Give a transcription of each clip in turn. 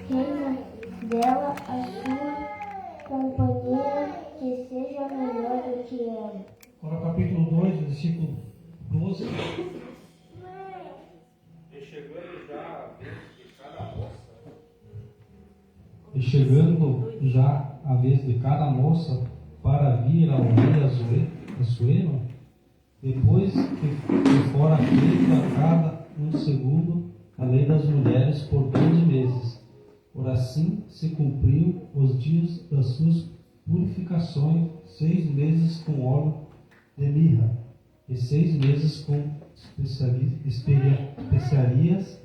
reina dela a sua companheira, que seja melhor do que ela. Agora capítulo 2, versículo 12. E chegando já a vez de cada moça para vir ao rei Assuero, depois que fora feito a cada um segundo a lei das mulheres por 12 meses. Por assim se cumpriu os dias das suas purificações, 6 meses com óleo de mirra e 6 meses com especiarias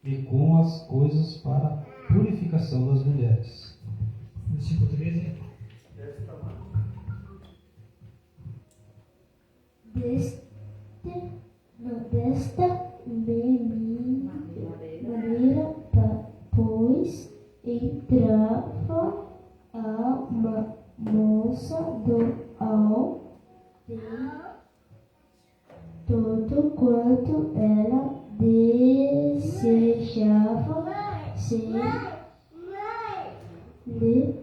e com as coisas para purificação das mulheres. Versículo 13. Desta maneira, pois, entrava a moça do aldeia todo quanto ela desejava ser lhe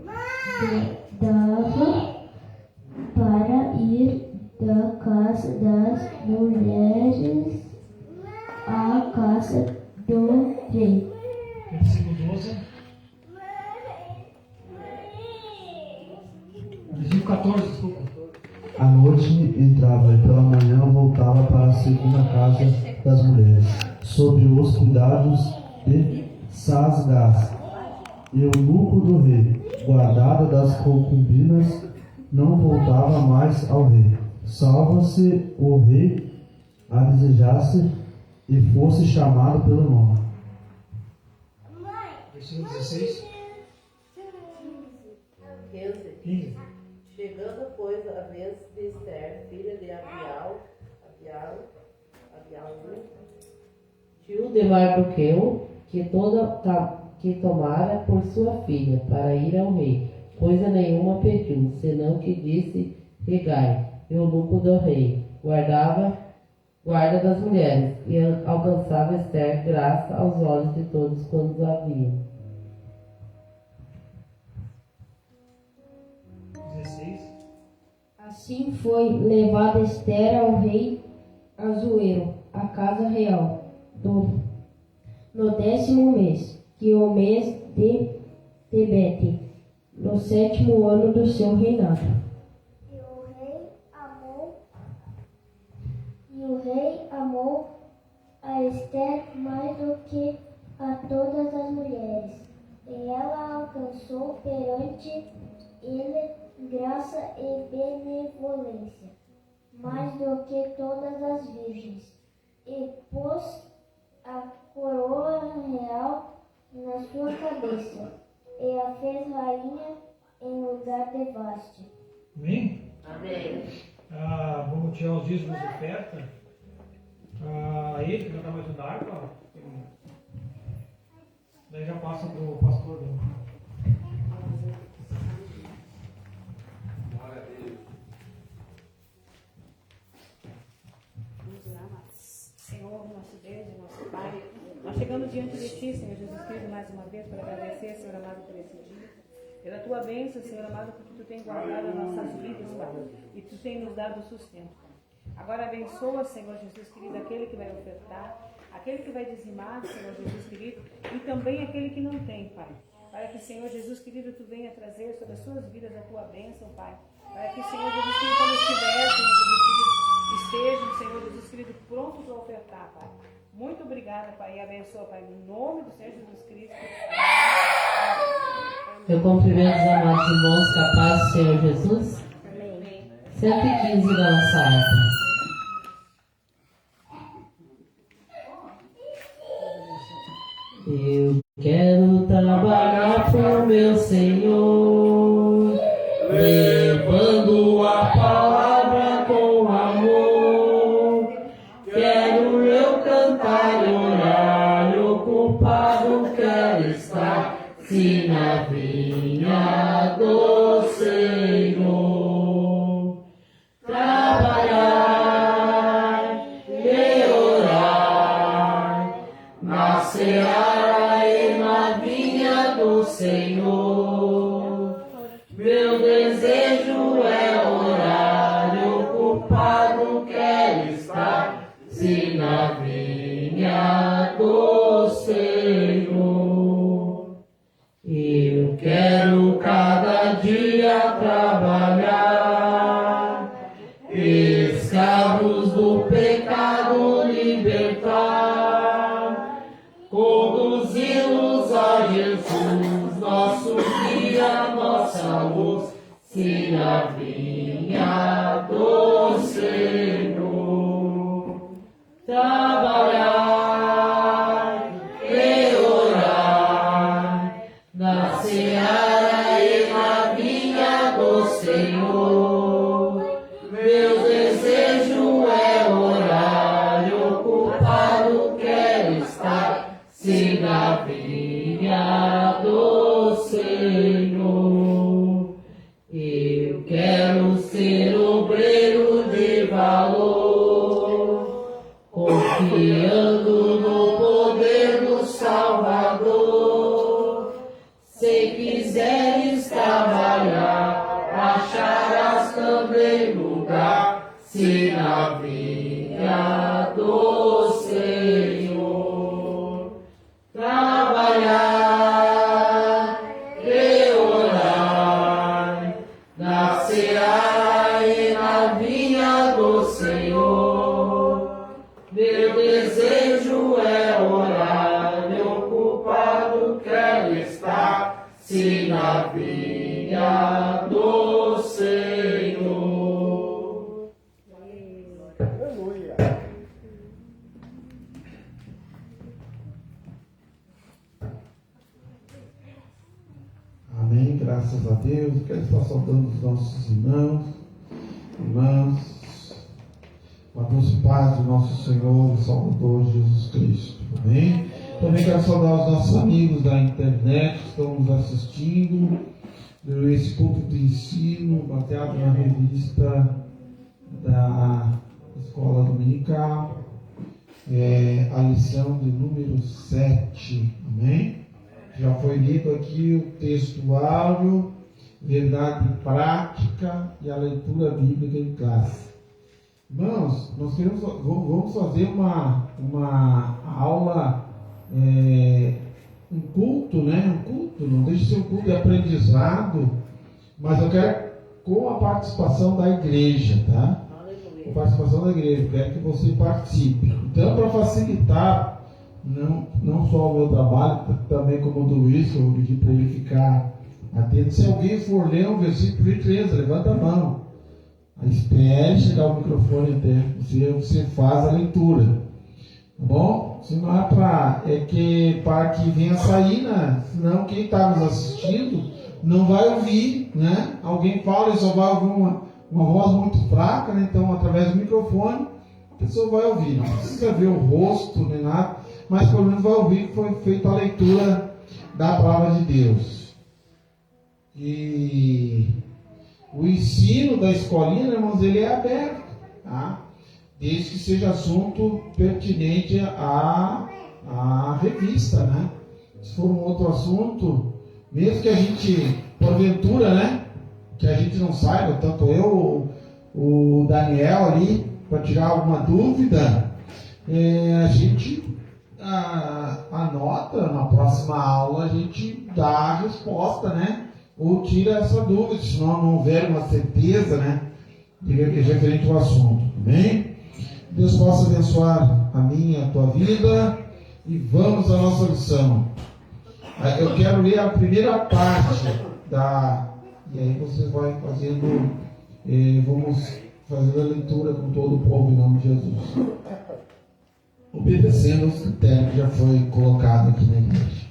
dava para ir da casa das mulheres à casa do rei. Versículo 12. Versículo 14, desculpa. À noite entrava e pela manhã voltava para a segunda casa das mulheres, sob os cuidados de Sasgás, eunuco do rei. Guardada das concubinas, não voltava mais ao rei, salvo-se o rei a desejasse e fosse chamado pelo nome. Versículo 16. 15. Chegando, pois, a vez de Esther, filha de Abial, tio de Mardoqueu, que tomara por sua filha, para ir ao rei, coisa nenhuma pediu, senão que disse Hegai, eunuco do rei, guarda das mulheres, e alcançava Esther graça aos olhos de todos quantos a viam. 16. Assim foi levada Esther ao rei Assuero, à casa real, no 10º mês, que é o mês de Tebete, no 7º ano do seu reinado. E o rei amou a Esther mais do que a todas as mulheres, e ela alcançou perante ele graça e benevolência, mais do que todas as virgens, e pôs a coroa real na sua cabeça, e a fez rainha em lugar de Vaste. Amém? Amém. Vamos tirar os dízimos de oferta. Ele que cantar mais um harpa. Daí já passa para o pastor. Senhor, nosso Deus e nosso Pai, nós chegamos diante de Ti, Senhor Jesus Cristo, mais uma vez para agradecer, Senhor amado, por esse dia, pela Tua bênção, Senhor amado, porque Tu tem guardado as nossas vidas, Pai, e Tu tem nos dado sustento. Agora abençoa, Senhor Jesus querido, aquele que vai ofertar, aquele que vai dizimar, Senhor Jesus querido, e também aquele que não tem, Pai. Para que, Senhor Jesus querido, Tu venha trazer sobre as suas vidas a Tua bênção, Pai. Para que, Senhor Jesus querido, quando estiver, Senhor Jesus querido, estejam, Senhor Jesus querido, prontos para ofertar, Pai. Muito obrigada, Pai, e abençoa, Pai, no nome do Senhor Jesus Cristo. Eu cumprimento os amados irmãos capazes do Senhor Jesus. Amém. 115 da nossa harpa. Eu quero trabalhar pro meu Senhor, levando a palavra com amor. Quero eu cantar e orar, ocupado quero estar, se na vinha do Senhor. Trabalhar e orar, na seara e na vinha Senhor. Meu desejo é orar, ocupado quero estar, se na vinha do Senhor. Eu quero cada dia trabalhar, escravos do pecado libertar, conduzi-los a Jesus, nosso guia, nossa luz, se na vinha do Senhor. Trabalhar e orar, na seara e na vinha do Senhor. Meu desejo é orar, ocupado quero estar, se na vinha do Senhor. Eu quero ser obreiro de valor, confiando no poder do Salvador. Se quiseres trabalhar, acharás também lugar, se na vinha do Senhor. Trabalhar e orar, na seara e na vinha do Senhor. Meu desejo é orar, ocupado quero estar, se na vinha do Senhor. Amém, graças a Deus. Quero estar saudando os nossos irmãs, com a doce paz do nosso Senhor e Salvador Jesus Cristo. Amém. Também quero saudar os nossos amigos da internet que estão nos assistindo, esse culto de ensino, baseado na revista da Escola Dominical, a lição de número 7. Amém. Já foi lido aqui o textuário, verdade prática e a leitura bíblica em classe. Irmãos, nós vamos fazer uma aula, um culto, né? Um culto, não deixe de ser um culto de aprendizado, mas eu quero com a participação da igreja, tá? Com a participação da igreja, eu quero que você participe. Então, para facilitar, não só o meu trabalho, também como o do Luiz, eu vou pedir para ele ficar atento. Se alguém for ler um versículo de 13, levanta a mão. Aí espere chegar o microfone até você faz a leitura. Tá bom? Se não é para que venha sair, né? Senão quem está nos assistindo não vai ouvir, né? Alguém fala e só vai ouvir uma voz muito fraca, né? Então, através do microfone, a pessoa vai ouvir. Não precisa ver o rosto nem nada, mas pelo menos vai ouvir que foi feita a leitura da palavra de Deus. E o ensino da escolinha, irmãos, ele é aberto, tá? Desde que seja assunto pertinente à revista, né? Se for um outro assunto, mesmo que a gente, porventura, né? Que a gente não saiba, tanto eu, o Daniel ali, para tirar alguma dúvida, a gente anota, na próxima aula a gente dá a resposta, né? Ou tira essa dúvida, se não houver uma certeza, né? Referente ao assunto, amém? Deus possa abençoar a minha, a tua vida, e vamos à nossa lição. Eu quero ler a primeira parte e aí vocês vão fazendo, vamos fazer a leitura com todo o povo em nome de Jesus, obedecendo os critérios que já foi colocado aqui na igreja.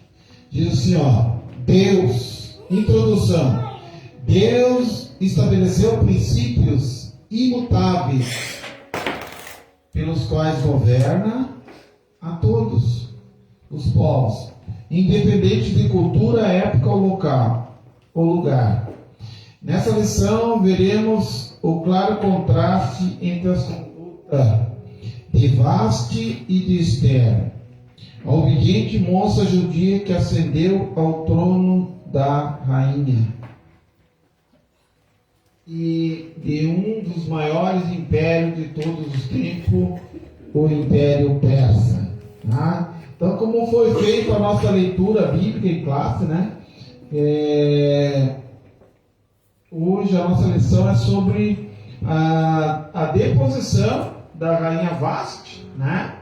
Diz assim, Deus, introdução. Deus estabeleceu princípios imutáveis pelos quais governa a todos os povos, independente de cultura, época ou lugar. Nessa lição veremos o claro contraste entre as condutas de Vaste e de Esther, a obediente moça judia que ascendeu ao trono da rainha e de um dos maiores impérios de todos os tempos, o Império Persa. Tá? Então, como foi feita a nossa leitura bíblica em classe, né? Hoje a nossa lição é sobre a deposição da rainha Vasti, né?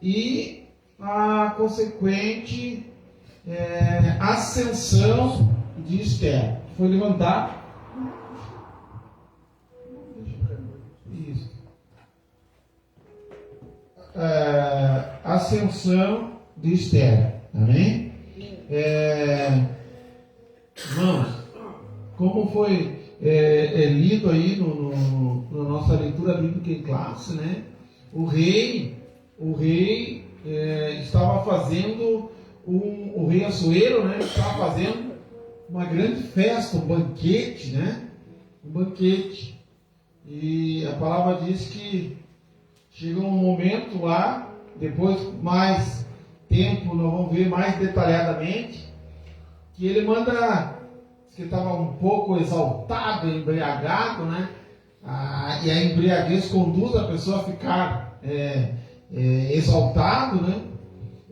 E a consequente ascensão de Esther. Foi levantar. Isso. Ascensão de Esther. Amém? Irmãos, como foi lido aí na nossa leitura bíblica em classe, né? O rei estava fazendo o rei Assuero, né? Estava fazendo uma grande festa, um banquete, né? Um banquete. E a palavra diz que chegou um momento lá, depois mais tempo, nós vamos ver mais detalhadamente, que ele manda, que estava um pouco exaltado, embriagado, né? E a embriaguez conduz a pessoa a ficar exaltado, né?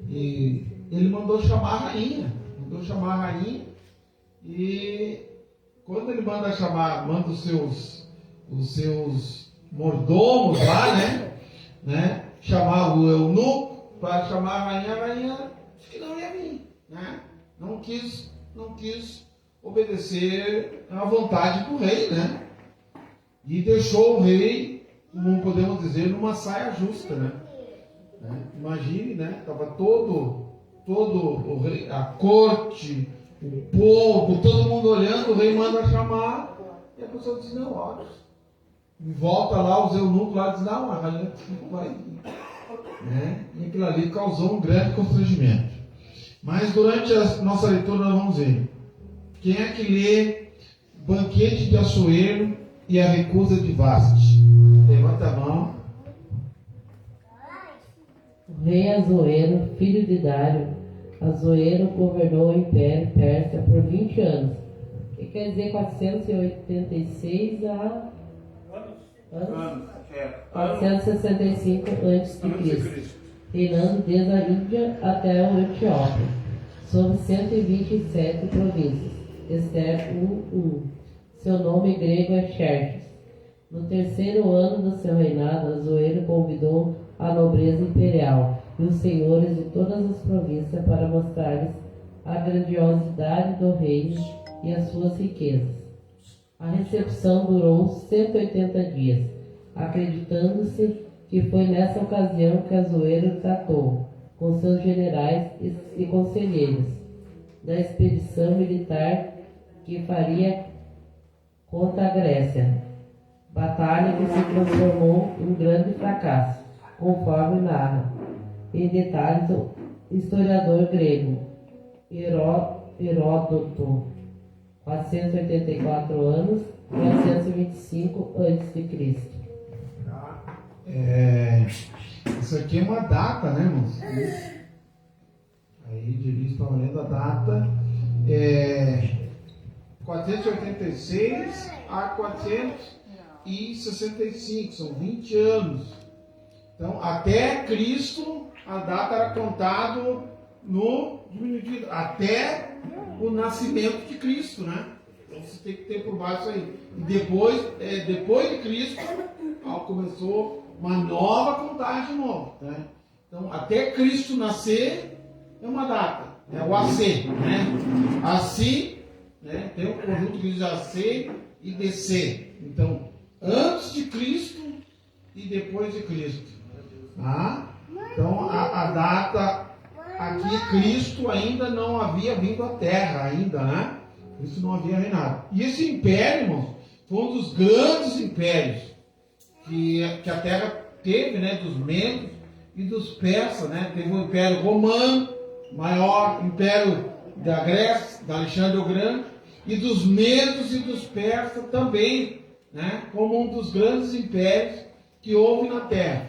E ele mandou chamar a rainha, e quando ele manda os seus mordomos lá, né? Chamar o eunuco para chamar a rainha disse que não ia vir, né? Não quis obedecer à vontade do rei, né? E deixou o rei, não podemos dizer, numa saia justa, né? Imagine, né? Estava todo o rei, a corte, o povo, todo mundo olhando, o rei manda chamar, e a pessoa diz, não, olha, e volta lá, os eunucos lá dizem, não, a rainha não vai vir, né? E aquilo ali causou um grande constrangimento. Mas durante a nossa leitura nós vamos ver, quem é que lê Banquete de Assuero e a recusa de Vasti? Levanta a mão. O rei Assuero, filho de Dário, Assuero governou o Império Persa por 20 anos. Que quer dizer 486 a... Anos. 465 a.C., reinando desde a Índia até a Etiópia, sobre 127 províncias. Esther 1:1. Seu nome grego é Xerxes. No terceiro ano do seu reinado, Assuero convidou a nobreza imperial e os senhores de todas as províncias para mostrar-lhes a grandiosidade do reino e as suas riquezas. A recepção durou 180 dias, acreditando-se que foi nessa ocasião que Assuero tratou com seus generais e conselheiros da expedição militar que faria contra a Grécia, batalha que se transformou em um grande fracasso, conforme narra em detalhes o historiador grego Heródoto, 484 anos, 425 a.C. Isso aqui é uma data, né, irmãos? Aí, Diri estava lendo a data. 486 a 465, são 20 anos. Então, até Cristo, a data era contada no diminutivo, até o nascimento de Cristo, né? Então, você tem que ter por baixo aí. E depois de Cristo, começou uma nova contagem nova, né? Então, até Cristo nascer é uma data, é o AC, né? AC, né? Tem um conjunto que diz AC e DC. Então, antes de Cristo e depois de Cristo. Tá? Então, a data aqui, Cristo ainda não havia vindo à Terra, ainda, né? Cristo não havia reinado. E esse império, irmãos, foi um dos grandes impérios que a Terra teve, né? Dos Medos e dos persas, né? Teve o Império Romano, maior império da Grécia, da Alexandre o Grande, e dos Medos e dos persas também, né? Como um dos grandes impérios que houve na Terra.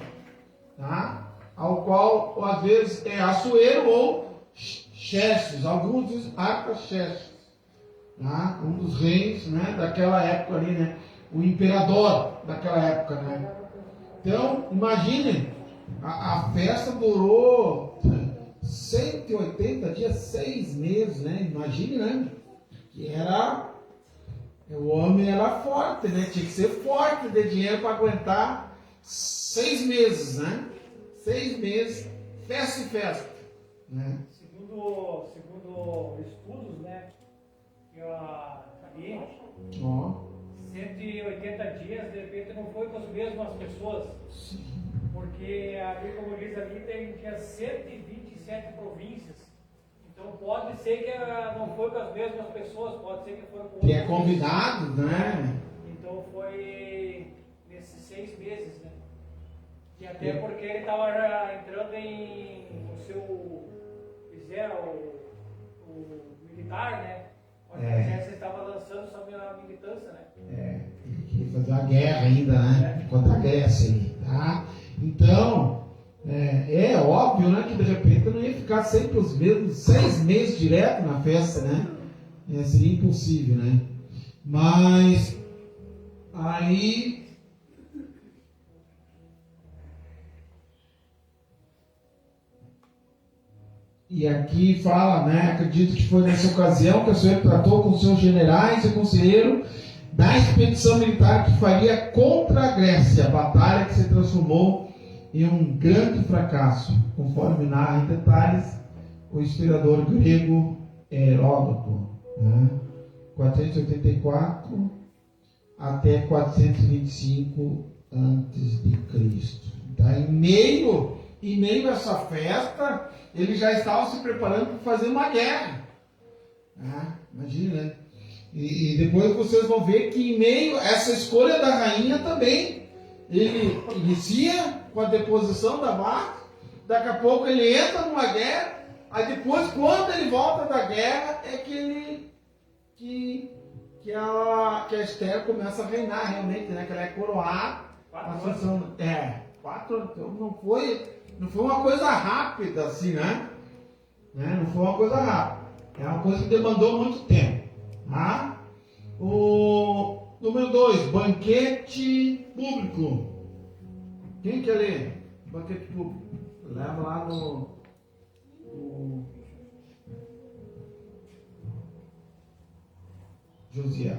Tá? ao qual às vezes é Assuero ou Xerxes, alguns dizem Artaxerxes, né? Um dos reis, né, daquela época ali, né? O imperador daquela época, né? Então, imaginem, a festa durou 180 dias, 6 meses, né? Imagine, né? Que o homem era forte, né? Tinha que ser forte de dinheiro para aguentar 6 meses, né? 6 meses, festa e festa, né? Segundo estudos, né? Que eu sabia, 180 dias, de repente não foi com as mesmas pessoas. Porque ali, como diz ali, tinha 127 províncias. Então pode ser que não foi com as mesmas pessoas, pode ser que foi com outras. Que é convidado, né? Então foi nesses 6 meses, né? E até porque ele estava entrando o militar, né? O exército estava lançando sobre a militância, né? Ele queria fazer a guerra ainda, né? Contra a Grécia, tá? Então, é óbvio, né, que de repente não ia ficar sempre os mesmos 6 meses direto na festa, né? Seria impossível, né? Mas aí e aqui fala, né? Acredito que foi nessa ocasião que o Senhor tratou com seus generais e conselheiro da expedição militar que faria contra a Grécia, a batalha que se transformou em um grande fracasso, conforme narra em detalhes o historiador grego Heródoto, né? 484 até 425 a.C. Tá? Em meio a essa festa, eles já estavam se preparando para fazer uma guerra. Imagina, né? E depois vocês vão ver que em meio a essa escolha da rainha também, ele inicia com a deposição da Vasta, daqui a pouco ele entra numa guerra, aí depois, quando ele volta da guerra, é que a Esther começa a reinar realmente, né? Que ela é coroada. 4 anos. 4 anos. Então não foi uma coisa rápida assim, né? Não foi uma coisa rápida. É uma coisa que demandou muito tempo. Tá? O número 2, banquete público. Quem quer ler? Banquete público. Leva lá no Josias.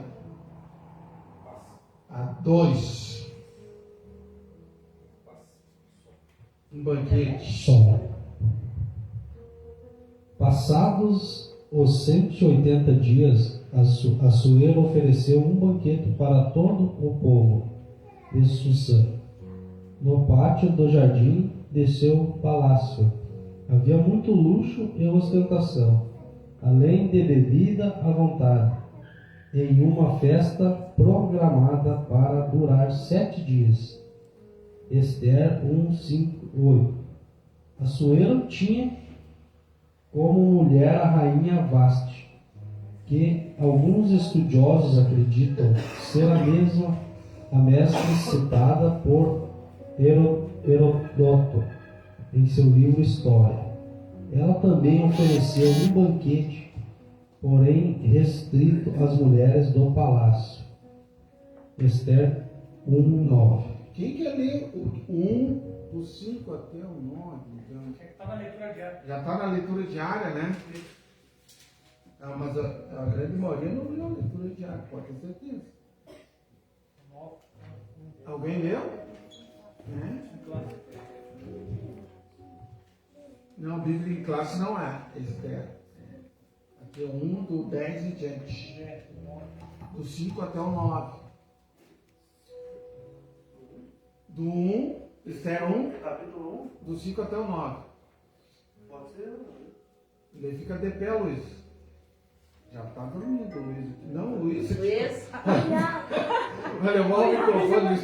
A 2. Um banquete. Som. Passados os 180 dias, Assuero ofereceu um banquete para todo o povo de Susã. No pátio do jardim de seu palácio havia muito luxo e ostentação, além de bebida à vontade, em uma festa programada para durar 7 dias. Esther 1:5-8. Assuero tinha como mulher a rainha Vasti, que alguns estudiosos acreditam ser a mesma citada por Heródoto em seu livro História. Ela também ofereceu um banquete, porém restrito às mulheres do palácio. Esther 1:9. Quem quer ler o 1, do 5 até o 9? Então? Está na leitura diária. Já está na leitura diária, né? Mas a grande maioria não leu a leitura diária, pode ter certeza. Alguém leu? Não, Bíblia em classe não é. Esther. Aqui é 1, do 10 em diante. Do 5 até o 9. Do 1, Esther 1, capítulo 1, do 5 até o 9. Pode ser. Ele fica de pé, Luiz. Já está dormindo, Luiz. Não, Luiz. Luiz. Vai levar o microfone, Luiz.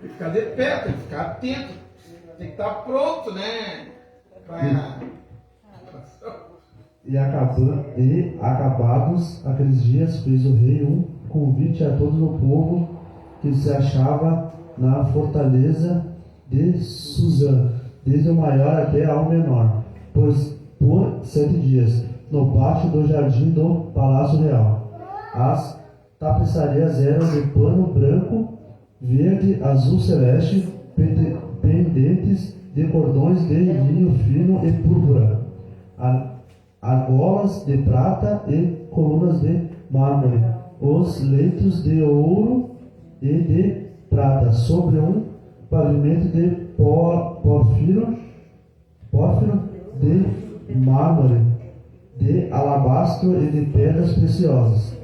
Tem que ficar de pé, tem que ficar atento. Tem que estar pronto, né? E acabados aqueles dias, fez o rei um convite a todo o povo que se achava na fortaleza de Suzã, desde o maior até ao menor, pois por 7 dias, no pátio do jardim do Palácio Real. As tapeçarias eram de pano branco, verde, azul celeste, pendentes de cordões de linho fino e púrpura, argolas de prata e colunas de mármore, os leitos de ouro e de prata, sobre um pavimento de pórfiro de mármore, de alabastro e de pedras preciosas.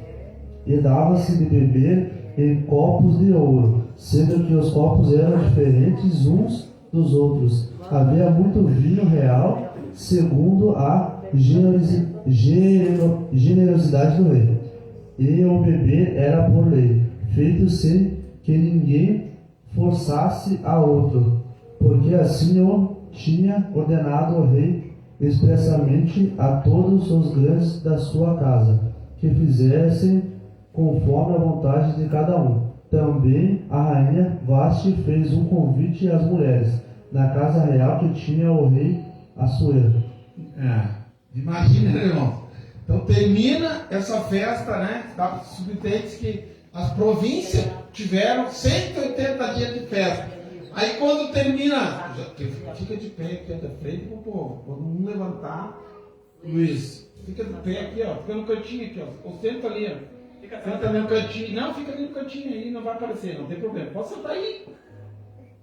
E dava-se de beber em copos de ouro, sendo que os copos eram diferentes uns dos outros. Havia muito vinho real, segundo a generosidade do rei. E o beber era por lei, feito sem que ninguém forçasse a outro, porque assim o tinha ordenado o rei expressamente a todos os grandes da sua casa, que fizessem conforme a vontade de cada um. Também a rainha Vasti fez um convite às mulheres, na casa real que tinha o rei Assuero. Imagina, né, irmão? Então termina essa festa, né? Subentende que as províncias tiveram 180 dias de festa. Aí quando termina, fica de pé aqui da frente pro povo. Quando um levantar, Luiz, fica de pé aqui, ó. Fica no cantinho aqui, ó. Ou senta ali, ó. Senta ali no cantinho. Não, fica ali no cantinho aí, não vai aparecer, não tem problema. Pode sentar aí.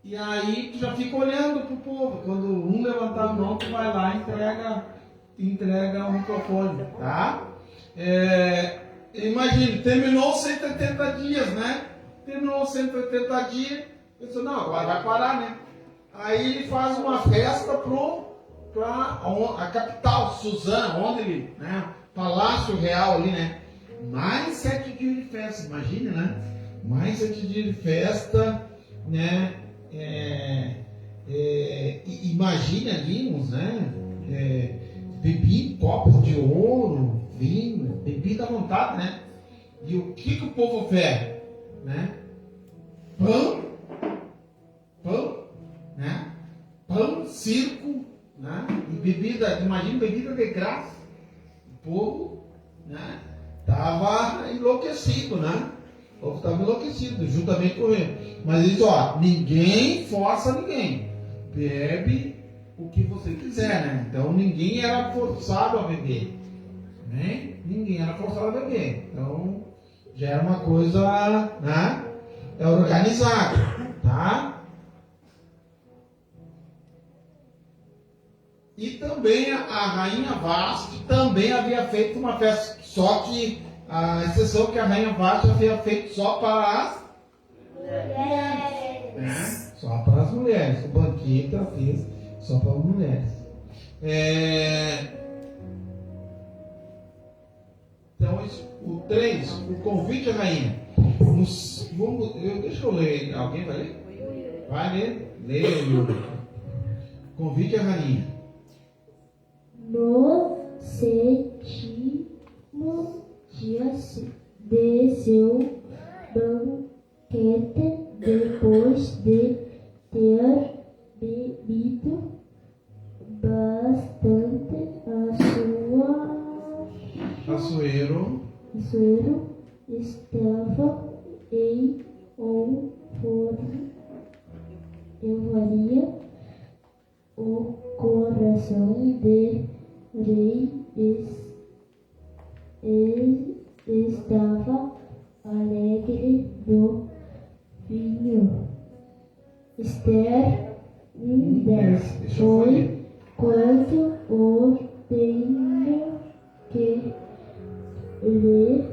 E aí tu já fica olhando pro povo. Quando um levantar a mão, tu vai lá e entrega o microfone, tá? Imagine, terminou 180 dias, né? Terminou 180 dias, pensou, não, agora vai parar, né? Aí ele faz uma festa para a capital, Suzã, onde ele, né? Palácio Real ali, né? Mais 7 dias de festa, imagine, né? Mais 7 dias de festa, né? Imagine ali, né? Bebi copos de ouro, vinho, bebida à vontade, né? E o que o povo quer, né? Pão, né? Pão, circo, né? E bebida, imagina bebida de graça. O povo, né? Tava enlouquecido, né? O povo estava enlouquecido, juntamente com ele. Mas ele disse, ó, ninguém força ninguém. Bebe o que você quiser, né? Então ninguém era forçado a beber, né? Ninguém era forçado a beber. Então já era uma coisa, né? Organizada, tá? E também a rainha Vasti também havia feito uma festa, só que a exceção que a rainha Vasti havia feito só para as mulheres, né? Só para as mulheres. O banquete ela fez só para as mulheres. Então, o 3, o convite à rainha. Deixa eu ler. Alguém vai ler? Vai ler? Leia, Yuri. Convite à rainha. No 7º dia de seu banquete, depois de ter bebido bastante, Assuero estava em euforia. O coração de rei estava alegre do vinho. Esther 1:10 foi quando ordenou que lhe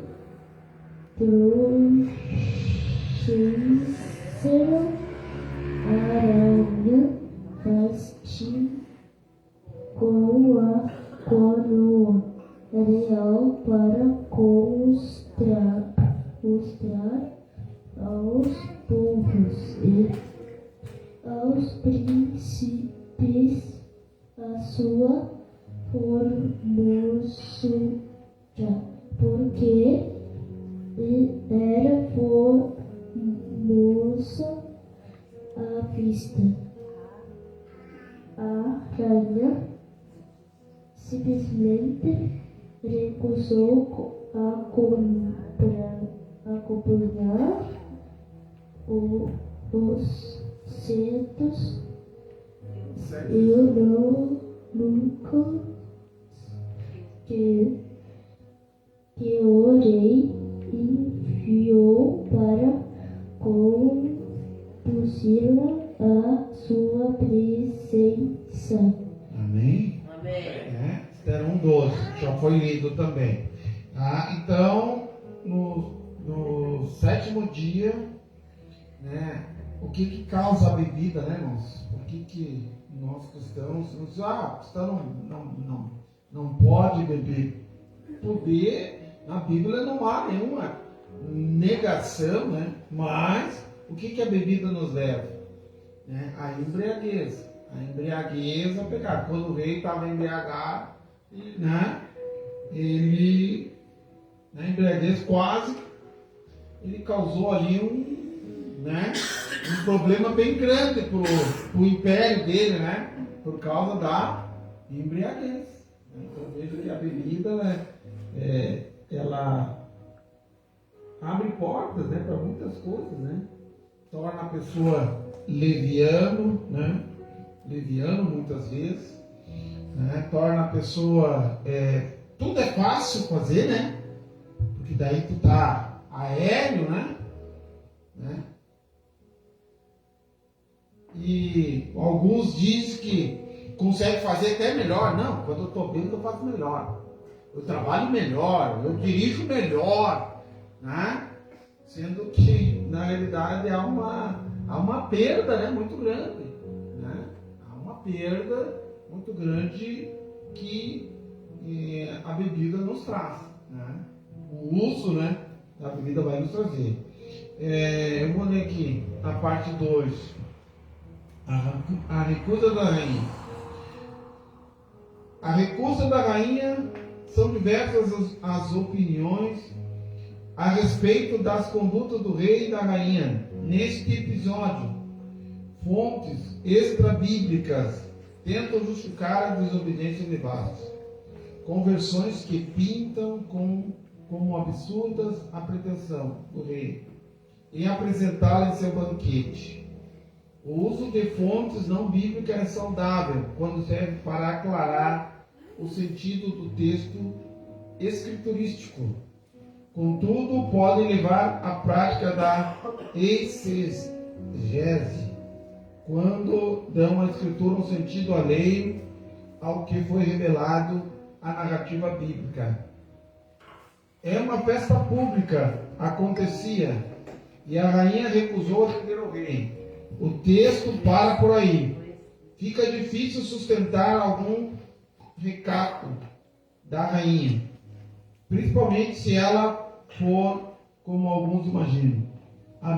trouxeram aranha Vasti com a coroa real para mostrar aos povos e aos príncipes a sua formosura, porque era formosa vista. A rainha simplesmente recusou acompanhar os centros. Eu nunca que o rei enviou para conduzi-la à sua presença. Amém? Esther 1:12, já foi lido também. Então, no sétimo dia, né, o que causa a bebida, né, irmãos? Por que nós cristãos cristão não pode beber? Poder, na Bíblia não há nenhuma negação, né? Mas o que a bebida nos leva? Né? A embriaguez. A embriaguez é o pecado. Quando o rei estava embriagado, né? Ele, na embriaguez quase, ele causou ali um problema bem grande para o império dele, né? Por causa da embriaguez. Então veja que a bebida, né, ela abre portas, né, para muitas coisas, né? Torna a pessoa leviano, né? Leviano muitas vezes, né? Torna a pessoa tudo é fácil fazer, né? Porque daí tu tá aéreo, né? E alguns dizem que consegue fazer até melhor. Não, quando eu estou bem eu faço melhor. Eu trabalho melhor, eu dirijo melhor, né? Sendo que na realidade há uma perda, né, muito grande, né? Há uma perda muito grande que a bebida nos traz, né? O uso, né, da bebida vai nos trazer. Eu vou ler aqui a parte 2. A recusa da rainha. A recusa da rainha são diversas as opiniões a respeito das condutas do rei e da rainha. Neste episódio, fontes extra-bíblicas tentam justificar a desobediência de Vastos, com versões que pintam como absurdas a pretensão do rei em apresentá-la em seu banquete. O uso de fontes não bíblicas é saudável quando serve para aclarar o sentido do texto escriturístico. Contudo, podem levar à prática da exegese, quando dão à escritura um sentido alheio ao que foi revelado à narrativa bíblica. Uma festa pública acontecia e a rainha recusou atender ao rei. O texto para por aí. Fica difícil sustentar algum recato da rainha, principalmente se ela for, como alguns imaginam, a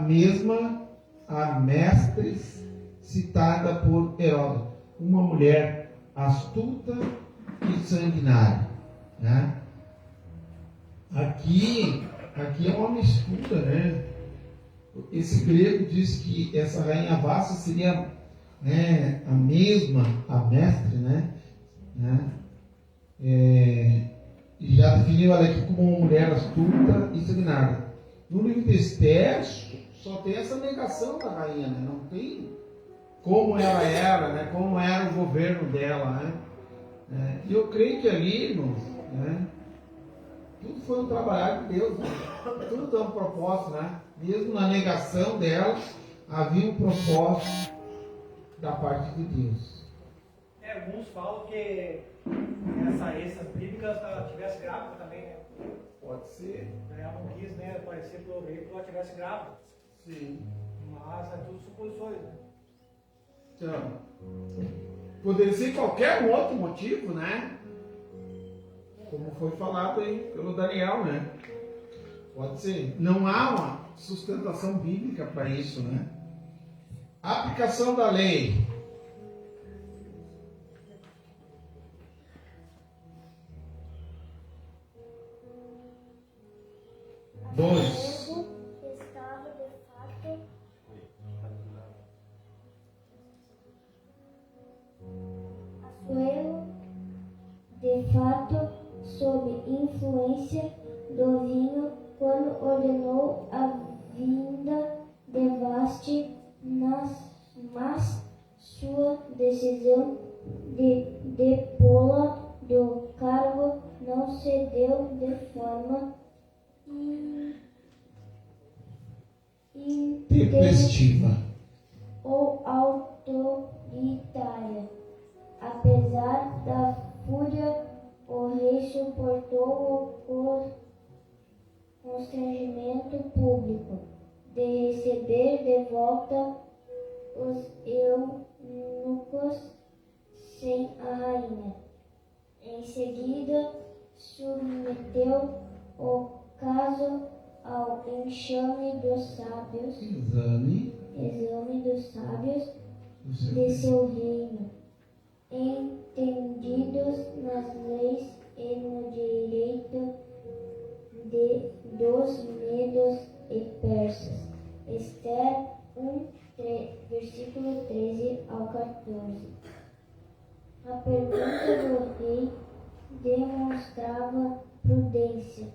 mestres citada por Heródoto, uma mulher astuta e sanguinária, né? Aqui é uma mistura, né? Esse grego diz que essa rainha Vasta seria, né, a mestre, né? E já definiu ela aqui como uma mulher astuta e sanguinária. No livro de Esther só tem essa negação da rainha, né? Não tem como ela era, né? Como era o governo dela, né? E eu creio que ali, irmãos, né, tudo foi um trabalho de Deus, né? Tudo tem um propósito, né? Mesmo na negação dela, havia um propósito da parte de Deus. Alguns falam que essas bíblicas tivesse grávida também, né? Pode ser. Ela não quis, né, aparecer pro rei porque ela tivesse grávida. Sim. Mas é tudo suposições, né? Então, poderia ser qualquer outro motivo, né? Como foi falado aí pelo Daniel, né? Pode ser. Não há uma sustentação bíblica para isso, né? A aplicação da lei. Estava de fato fato sob influência do vinho quando ordenou a vinda de Vaste, mas sua decisão de depô-la do cargo não se deu de forma tempestiva ou autoritária. Apesar da fúria, o rei suportou o constrangimento público de receber de volta os eunucos sem a rainha. Em seguida, submeteu o caso ao exame dos sábios de seu reino, entendidos nas leis e no direito dos medos e persas. Esther 1, versículo 13 ao 14. A pergunta do rei demonstrava prudência,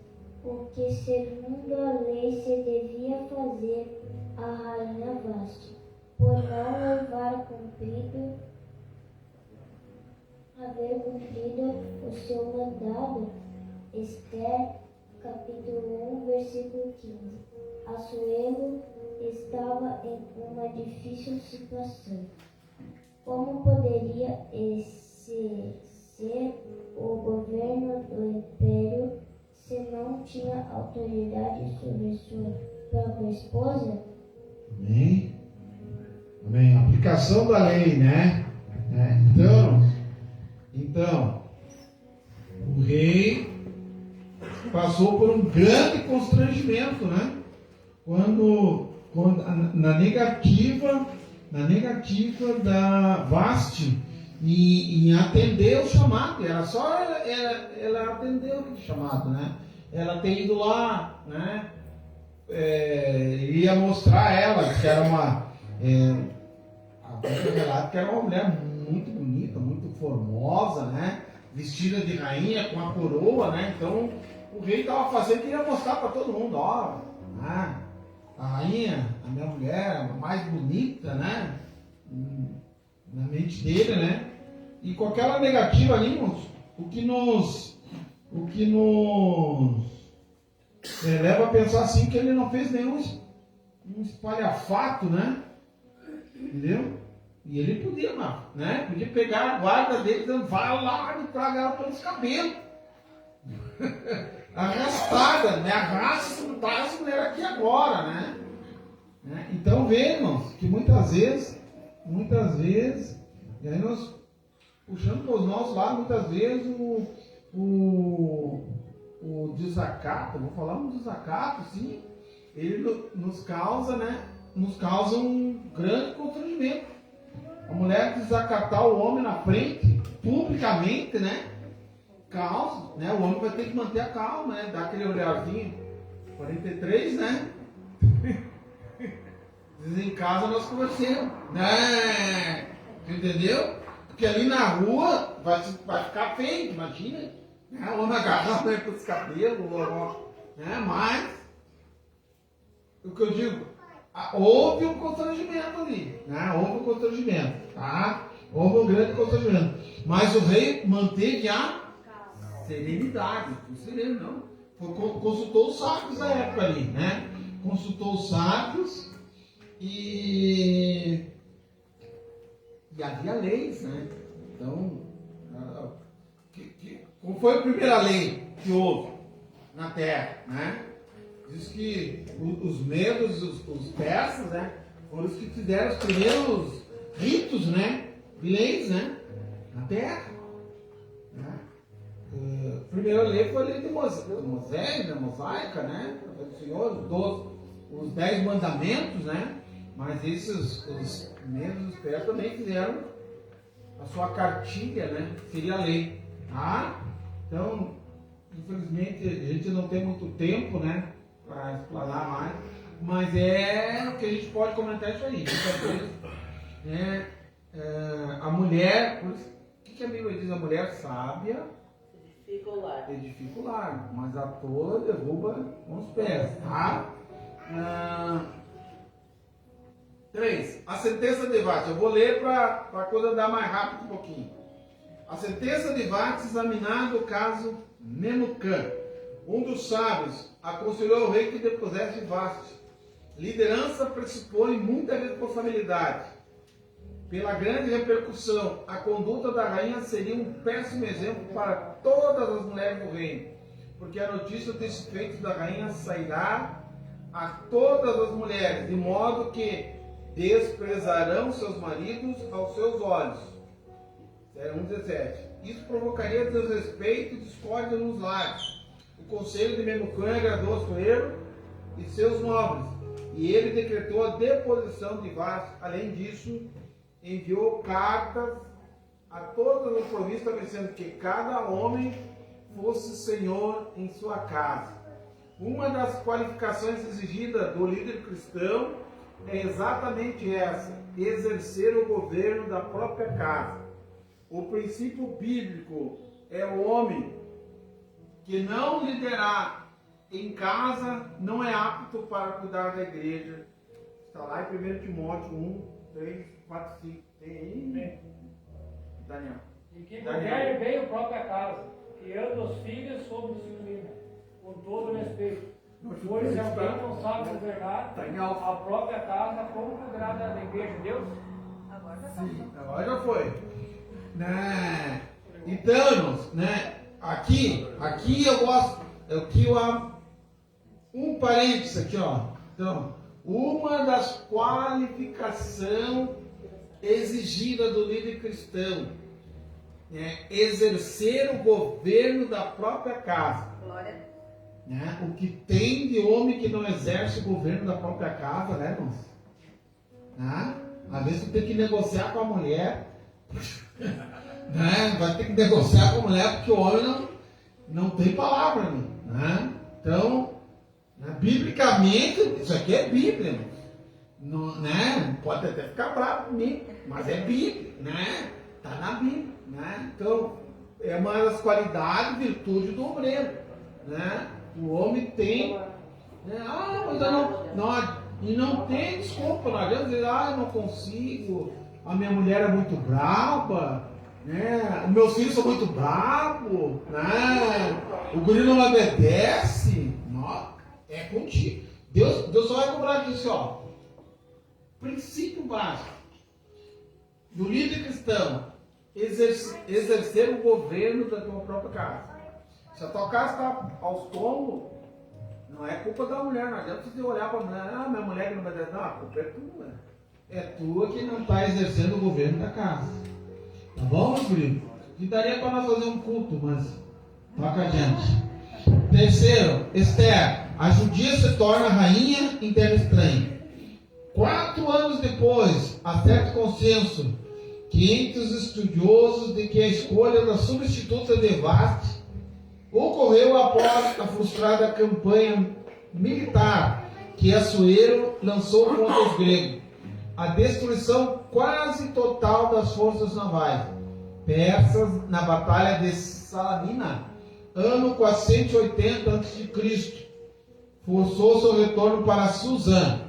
o que segundo a lei se devia fazer a rainha Vaste, por não haver cumprido o seu mandado. Esther, capítulo 1, versículo 15. Assuero estava em uma difícil situação. Como poderia exercer o governo do império se não tinha autoridade sobre sua própria esposa? Amém? Amém. Aplicação da lei, né? Então, o rei passou por um grande constrangimento, né? Quando na negativa da Vaste em atender o chamado. Era só ela atender o chamado, né? Ela ter ido lá, né? Ia mostrar ela que era que era uma mulher muito bonita, muito formosa, né? Vestida de rainha com a coroa, né? Então o rei estava fazendo, queria mostrar para todo mundo, ó, né? A rainha, a minha mulher, a mais bonita, né? Na mente dele, né? E com aquela negativa ali, o que nos leva a pensar assim que ele não fez nenhum espalhafato, né? Entendeu? E ele podia, né? Podia pegar a guarda dele dizendo, vai lá e traga ela pelos cabelos. Arrastada, né? Arrasta essa mulher aqui agora, né? Então vê, irmãos, que muitas vezes, e aí nós puxando para os nossos lados, muitas vezes o desacato, vou falar um desacato, sim, ele nos causa, né? Nos causa um grande constrangimento. A mulher desacatar o homem na frente, publicamente, né? Causa, né? O homem vai ter que manter a calma, né? Dar aquele olharzinho. 43, né? Diz em casa nós conversamos, né? Entendeu? Porque ali na rua vai ficar feio, imagina. Né? O homem agarrar pelos cabelos, né? Mas, o que eu digo, houve um constrangimento ali, né? Houve um constrangimento, tá? Houve um grande constrangimento. Mas o rei manteve a serenidade, não sereno não. Consultou os sábios da época ali, né? Consultou os sábios e havia leis, né? Então, qual foi a primeira lei que houve na terra, né? Diz que os medos, os persas, né? Foram os que fizeram os primeiros ritos, né? De leis, né? Na terra. Né? A primeira lei foi a lei de Moisés, né? Mosaica, né? Do Senhor, os 10 mandamentos, né? Mas os medos, os persas também fizeram a sua cartilha, né? Seria a lei, tá? Então, infelizmente, a gente não tem muito tempo, né? Para explanar mais, mas o que a gente pode comentar isso aí. Muitas vezes, né? A mulher, o que a Bíblia diz? A mulher sábia Edifica o lar, mas a toa derruba com os pés, tá? 3. A sentença de Vate. Eu vou ler para a coisa andar mais rápido um pouquinho. A sentença de Vate, examinado o caso Memucã. Um dos sábios aconselhou ao rei que depusesse Vaste. Liderança pressupõe muita responsabilidade. Pela grande repercussão, a conduta da rainha seria um péssimo exemplo para todas as mulheres do reino, porque a notícia desse feito da rainha sairá a todas as mulheres, de modo que desprezarão seus maridos aos seus olhos. 1:17. Isso provocaria desrespeito e discórdia nos lares. O conselho de Memucã agradou a Assuero e seus nobres, e ele decretou a deposição de Vaste. Além disso, enviou cartas a todas as províncias, estabelecendo que cada homem fosse senhor em sua casa. Uma das qualificações exigidas do líder cristão é exatamente essa: exercer o governo da própria casa. O princípio bíblico é o homem que não liderar em casa não é apto para cuidar da igreja. Está lá em 1 Timóteo 1, 3, 4, 5. Tem aí? Daniel. E que governe bem a própria casa, criando os filhos sob disciplina, com todo respeito. Pois se alguém não sabe governar a própria casa, como cuidará da igreja de Deus? Agora já foi. Né? Então, irmãos, né? Aqui eu gosto. Aqui eu amo um parênteses aqui, ó. Então, uma das qualificações exigidas do líder cristão é exercer o governo da própria casa. Glória. Né? O que tem de homem que não exerce o governo da própria casa, né, irmãos? Né? Às vezes tu tem que negociar com a mulher, né? Vai ter que negociar com a mulher porque o homem não tem palavra, né? Então, né, biblicamente, isso aqui é Bíblia, não, né? Pode até ficar bravo comigo, mas é Bíblia, né? Está na Bíblia, né? Então, é uma das qualidades, virtude do obreiro, né? O homem tem, né? Mas eu não tem desculpa, não adianta dizer, eu não consigo, a minha mulher é muito brava, né? Os meus filhos são muito bravos, né? O guri não obedece. Não, é contigo. Deus só vai cobrar disso, ó. Princípio básico do líder cristão: exercer o governo da tua própria casa. Se a tua casa está aos tombos, não é culpa da mulher. Não adianta você olhar para a mulher, minha mulher que não obedece. Não, a culpa é tua. É tua que não está exercendo o governo da casa. Tá bom, meu querido? E daria para nós fazer um culto, mas toca adiante. Terceiro, Esther. A judia se torna rainha em terra estranha. 4 anos depois, há certo consenso que entre os estudiosos de que a escolha da substituta de Vaste ocorreu após a frustrada campanha militar que Assuero lançou contra os gregos. A destruição quase total das forças navais persas na batalha de Salamina, ano 480 a.C., forçou seu retorno para Suzã.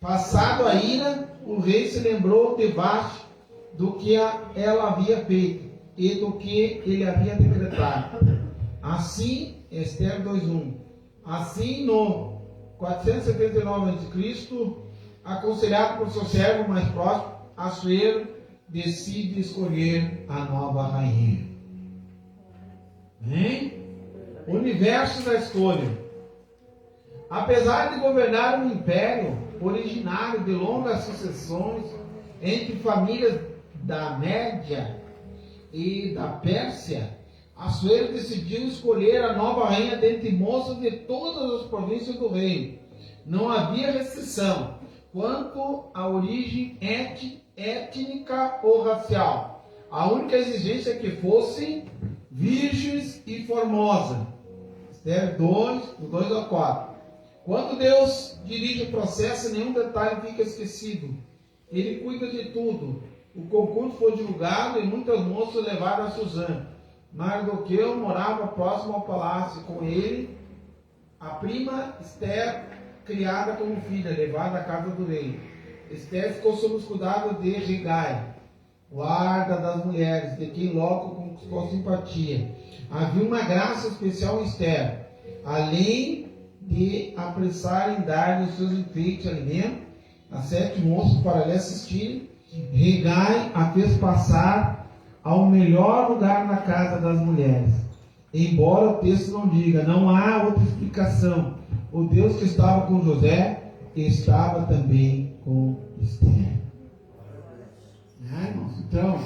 Passado a ira, o rei se lembrou de Vaste do que ela havia feito e do que ele havia decretado. Assim, Esther 2:1. Assim, no 479 a.C., aconselhado por seu servo mais próximo, Assuero decide escolher a nova rainha. Universo da escolha. Apesar de governar um império originário de longas sucessões entre famílias da Média e da Pérsia, Assuero decidiu escolher a nova rainha dentre moças de todas as províncias do reino. Não havia restrição quanto à origem étnica ou racial. A única exigência é que fossem virgens e formosas. Esther 2, do 2 ao 4. Quando Deus dirige o processo, nenhum detalhe fica esquecido. Ele cuida de tudo. O concurso foi divulgado e muitas moças levaram a Suzã. Mardoqueu morava próximo ao palácio, com ele a prima Esther, criada como filha, levada à casa do rei. Esther ficou sob os cuidados de Hegai, guarda das mulheres, de quem logo conquistou simpatia. Havia uma graça especial em Esther, além de apressar em dar-lhe os seus enfeites de alimento a 7 moços para lhe assistirem. Hegai a fez passar ao melhor lugar na casa das mulheres. Embora o texto não diga, não há outra explicação. O Deus que estava com José estava também com Esther. Irmãos? Então,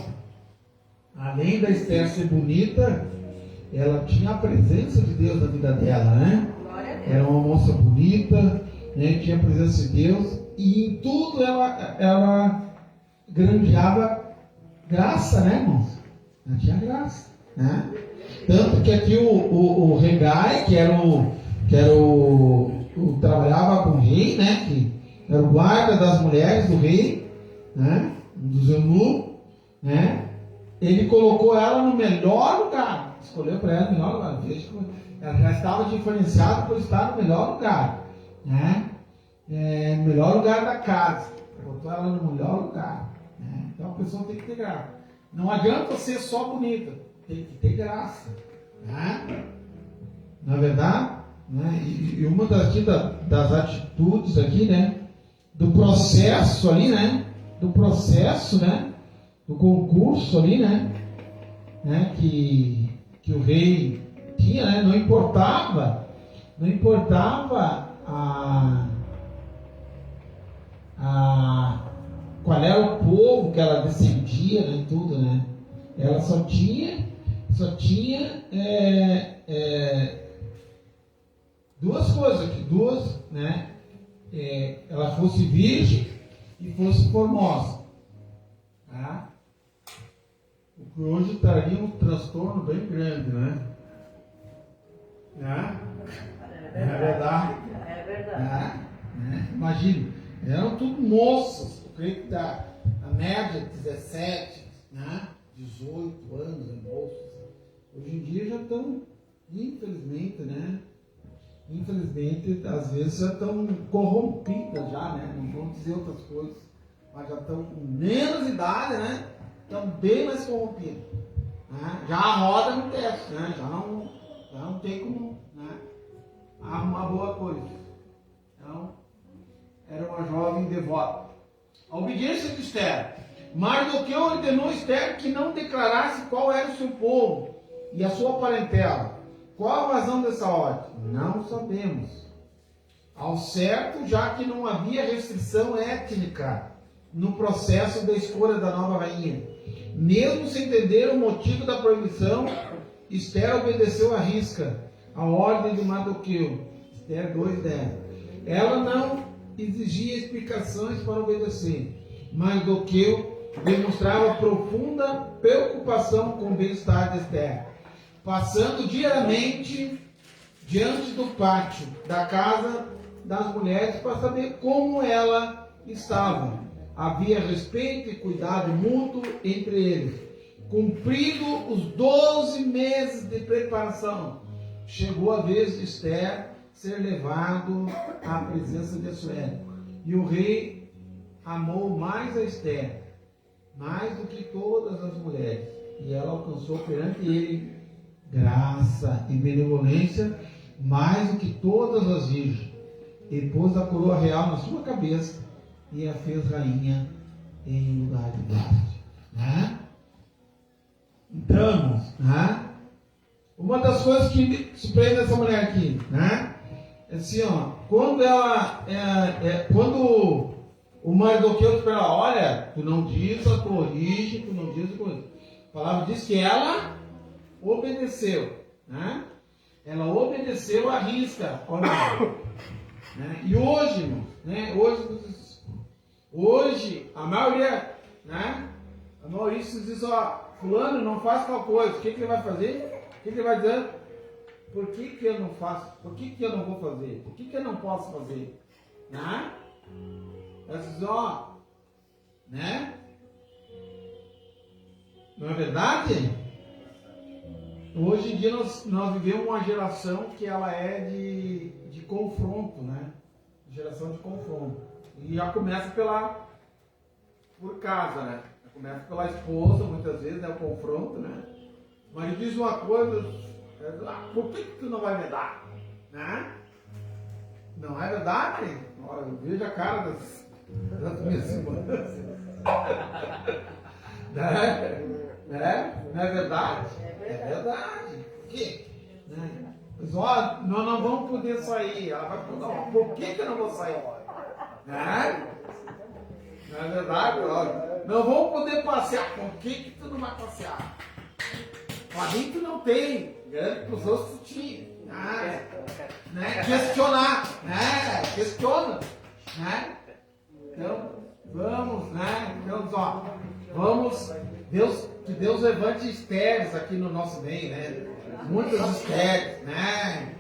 além da Esther ser bonita, ela tinha a presença de Deus na vida dela, né? Era uma moça bonita, né? Tinha a presença de Deus, e em tudo ela grandeava graça, né, irmãos? Ela tinha graça, né? Tanto que aqui o Hegai, que trabalhava com o rei, né? Que era o guarda das mulheres do rei, né? Dos eunucos, né? Ele colocou ela no melhor lugar, escolheu para ela o melhor lugar. Veja como ela já estava diferenciada por estar no melhor lugar, né? No melhor lugar da casa, botou ela no melhor lugar, né? Então a pessoa tem que ter graça. Não adianta ser só bonita, tem que ter graça, né? Na verdade, né? E uma das atitudes aqui, né? Do processo ali, né? Do processo, né? Do concurso ali, né? Que o rei tinha, né? Não importava qual era o povo que ela descendia, né? Tudo, né? Ela só tinha duas coisas aqui, né? Ela fosse virgem e fosse formosa, tá? O que hoje traria um transtorno bem grande, né? É verdade. É verdade. Imagina, eram tudo moças, eu creio que a média 17, né? 18 anos, moças. Hoje em dia já estão, infelizmente, né? Infelizmente, às vezes já estão corrompidas já, né? Não vão dizer outras coisas, mas já estão com menos idade, né? Estão bem mais corrompidas, né? Já a roda não desce, né? Já não tem como, né? Arrumar boa coisa. Então, era uma jovem devota. A obediência de Esther. Mardoqueu ordenou Esther que não declarasse qual era o seu povo e a sua parentela. Qual a razão dessa ordem? Não sabemos. Ao certo, já que não havia restrição étnica no processo da escolha da nova rainha. Mesmo sem entender o motivo da proibição, Esther obedeceu à risca a ordem de Mardoqueu. Esther 2:10. Ela não exigia explicações para obedecer. Mardoqueu demonstrava profunda preocupação com o bem-estar de Esther, passando diariamente diante do pátio da casa das mulheres para saber como ela estava. Havia respeito e cuidado mútuo entre eles. Cumprido os 12 meses de preparação, chegou a vez de Esther ser levado à presença de Assuero. E o rei amou mais a Esther, mais do que todas as mulheres, e ela alcançou perante ele graça e benevolência mais do que todas as virgens, e pôs a coroa real na sua cabeça e a fez rainha em lugar de Vasti, né? Então, né? Uma das coisas que me surpreende nessa mulher aqui, né? É assim, ó, quando o Mardoqueu disse para ela, olha, tu não diz a tua origem, tu não diz a coisa. A palavra diz que ela obedeceu, né? Ela obedeceu à risca, olha, né? E hoje, irmãos, né? Hoje, a maioria, né? A maioria se diz, ó, fulano não faz tal coisa, o que ele vai fazer? O que ele vai dizer? Por que eu não faço? Por que eu não vou fazer? Por que eu não posso fazer? Né? Ela diz, ó, né? Não é verdade? Hoje em dia nós vivemos uma geração que ela é de confronto, né? Geração de confronto. E já começa por casa, né? Já começa pela esposa, muitas vezes, né? O confronto, né? Mas diz uma coisa, por que tu não vai me dar? Né? Não é verdade? Olha, eu vejo a cara das minhas irmãs. Né? Não é verdade? É verdade. Por quê? Né? Mas, ó, nós não vamos poder sair. Ela vai falar, por que eu não vou sair? Né? Não é verdade? Ó, não vamos poder passear. Por que tu não vai passear? Para mim tu não tem. Para os outros tu tinha. Né? Questionar. Né? Questiona. Né? Então, vamos, né? Então, ó, vamos. Que Deus levante estéreis aqui no nosso meio, né? Muitas estéreis, né?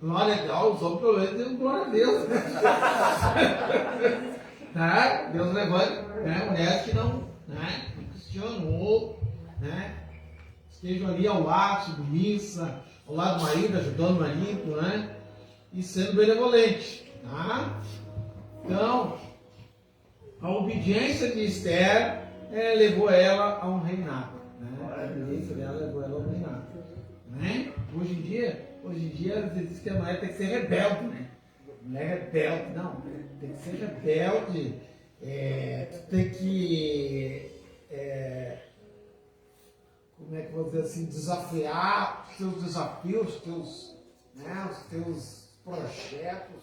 Glória a Deus, os homens pelo menos dizem glória a Deus, né? Né? Deus levante, né? Mulheres que não, né? Questionam ou, né? Estejam ali ao lado, submissa, ao lado do marido, ajudando o marido, né? E sendo benevolente, tá? Então, a obediência de Esther levou ela a um reinado, né? A obediência dela levou ela a um reinado, né? Hoje em dia, você diz que a mulher tem que ser rebelde, né? Mulher rebelde, não, tem que ser rebelde, tem que, como é que eu vou dizer assim, desafiar os teus desafios, os teus projetos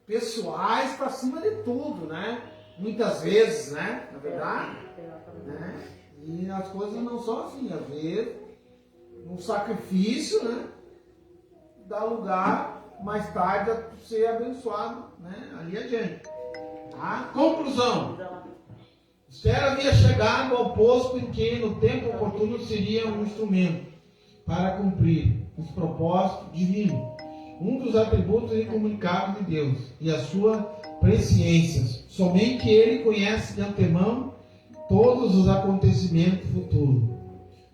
pessoais para cima de tudo, né? Muitas vezes, né? Na verdade, né? E as coisas não são assim, às vezes, um sacrifício, né? Dá lugar mais tarde a ser abençoado, né? Ali adiante. A conclusão. Esther havia chegado ao posto em que no tempo oportuno seria um instrumento para cumprir os propósitos divinos, um dos atributos incomunicáveis de Deus e a sua presciência. Somente Ele conhece de antemão todos os acontecimentos futuros.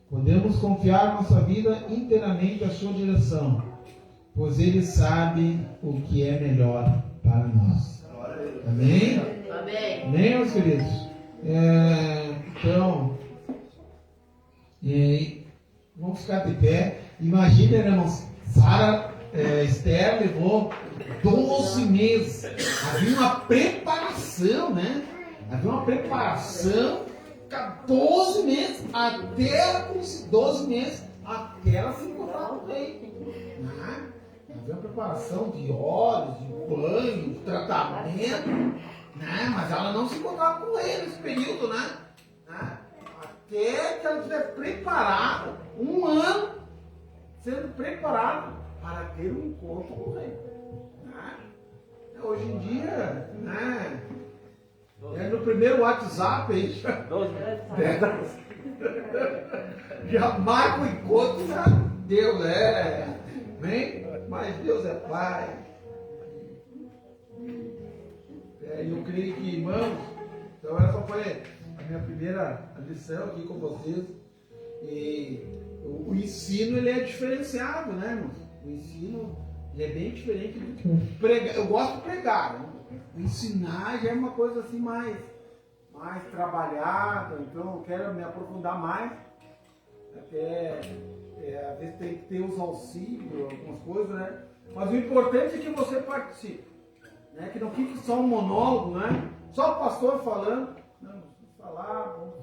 Podemos confiar nossa vida inteiramente à sua direção, pois Ele sabe o que é melhor para nós. Amém? Amém. Amém, meus queridos? Então, vamos ficar de pé. Imagina, irmãos, Esther levou 12 meses. Havia uma preparação, né? Havia uma preparação, 12 meses, até 12 meses, até ela se encontrar com o rei. Né? Havia uma preparação de óleos, de banho, de tratamento, né? Mas ela não se encontrava com o rei nesse período, né? Até que ela estiver preparada, um ano sendo preparada para ter um encontro com o rei. Né? Hoje em dia, né? No primeiro WhatsApp aí já marca o encontro, já Deus bem, mas Deus é Pai. Eu creio que, irmãos, então essa foi a minha primeira lição aqui com vocês. E o ensino ele é diferenciado, né, irmãos? O ensino ele é bem diferente do pregar. Eu gosto de pregar, né? O ensinar já é uma coisa assim mais trabalhada, então eu quero me aprofundar mais. Até às vezes tem que ter os auxílios, algumas coisas, né? Mas o importante é que você participe, né? Que não fique só um monólogo, né? Só o pastor falando. Não, vamos falar, vamos,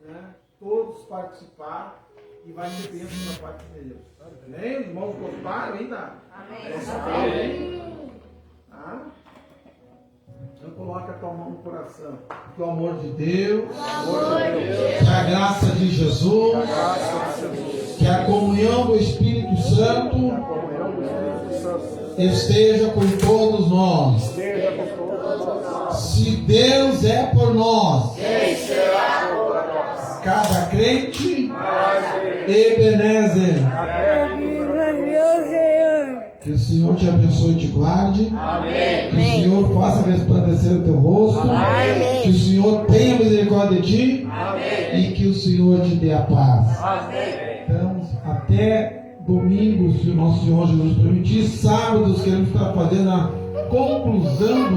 né? Todos participar e vai ter bênção da parte de Deus. Amém? Os irmãos gostaram ainda? Amém. Tá? Então coloca a tua mão no coração. Que o amor de Deus, que a graça de Jesus, que a comunhão do Espírito Santo esteja com todos nós. Se Deus é por nós, quem será por nós? Cada crente, Ebenezer. Que o Senhor te abençoe e te guarde. Amém. Que o Senhor faça resplandecer o teu rosto. Amém. Que o Senhor tenha misericórdia de ti. Amém. E que o Senhor te dê a paz. Amém. Então, a até domingo, se o nosso Senhor Jesus permitir. Sábados queremos estar fazendo a conclusão da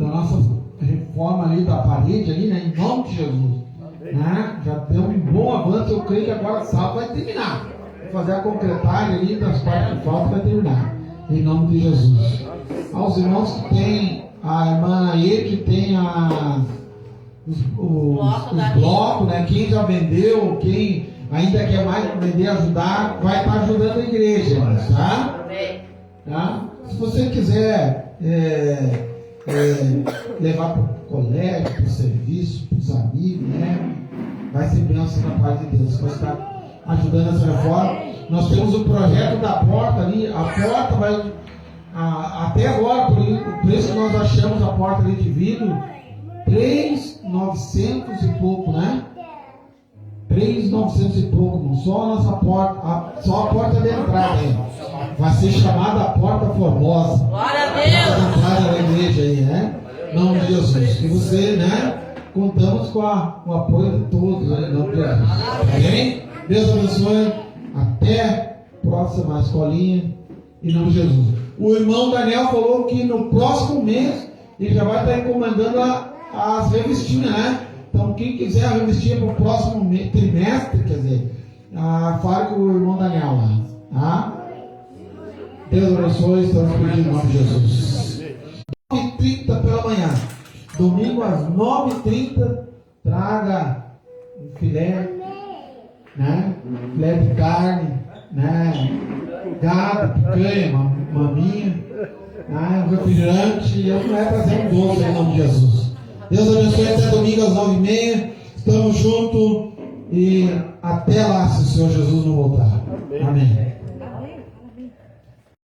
nossa reforma ali da parede ali, né? Em nome de Jesus. Né? Já deu um bom avanço, eu creio que agora sábado vai terminar. Vai fazer a concretagem ali das partes que faltam, vai terminar. Em nome de Jesus. Aos irmãos que tem, a irmã aí que tem os blocos, né? Quem já vendeu, quem ainda quer mais vender, ajudar, vai estar ajudando a igreja, tá? Se você quiser levar para o colégio, para o serviço, para os amigos, né? Vai ser bênção da paz de Deus. Você vai estar ajudando essa reforma. Nós temos o projeto da porta ali. A porta vai, até agora, por preço que nós achamos a porta ali de vidro, 3.900 e pouco, né? 3.900 e pouco, só a nossa porta, só a porta de entrada aí. Vai ser chamada a Porta Formosa. Glória a Deus! A entrada da igreja aí, né? Em nome de Jesus. E você, né? Contamos com o apoio de todos, né? Em nome de Jesus. Amém? Deus abençoe. Até a próxima escolinha. Em nome de Jesus. O irmão Daniel falou que no próximo mês ele já vai estar encomendando as revistinhas, né? Então, quem quiser a revistinha para o próximo trimestre, quer dizer, fale com o irmão Daniel lá, tá? Deus abençoe, estamos pedindo em nome de Jesus. 9h30 pela manhã, domingo às 9h30, traga um filé, né? Filé de carne, né? Gado, picanha, maminha, né? Um refrigerante, e eu não é trazer um doce em nome de Jesus. Deus abençoe até domingo às 9h30. Estamos juntos e até lá, se o Senhor Jesus não voltar.